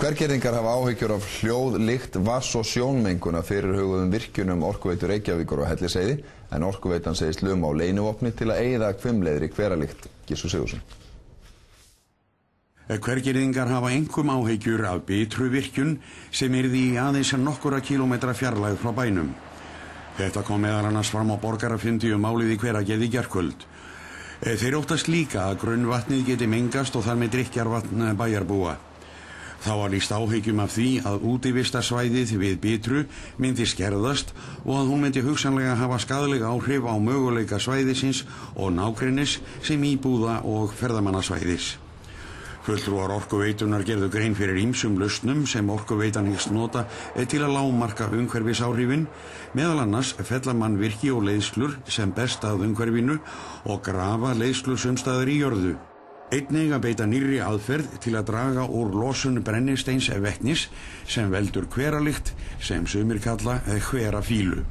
Hvergerðingar hafa áhyggjur af hljóð, lykt, vatns- og sjónmengun af fyrirhuguðum virkjunum Orkuveitu Reykjavíkur og Hellisheiði, en Orkuveitan segist luma á leynivopni til að eyða hvimleiðri hveralykt. Gissur Sigurðsson. Hvergerðingar hafa einkum áhyggjur af Bitruvirkjun sem yrði í aðeins nokkurra kílómetra fjarlægð frá bænum. Þetta kom meðal annars fram á borgarafundi málið í Hveragerði í gærkvöld. Þeir óttast líka að grunnvatnið geti mengast og þar með drykkjarvatn bæjarbúa. Þá var lýst áhyggjum af því að útivistarsvæðið við Bitru myndi skerðast og að hún myndi hugsanlega hafa skaðleg áhrif á möguleika svæðisins og nágrennis sem íbúða og ferðamannasvæðis. Fulltrúar Orkuveitunar gerðu grein fyrir ýmsum lausnum sem Orkuveitan hyggst nota til að lágmarka umhverfisáhrifin, meðal annars fellamannvirki og leiðslur sem best að umhverfinu og grafa leiðslur sumstaðar í jörðu. Einnig að beita nýrri aðferð til að draga úr losun brennisteins vetnis sem veldur hveralykt sem sumir kalla hverafílu.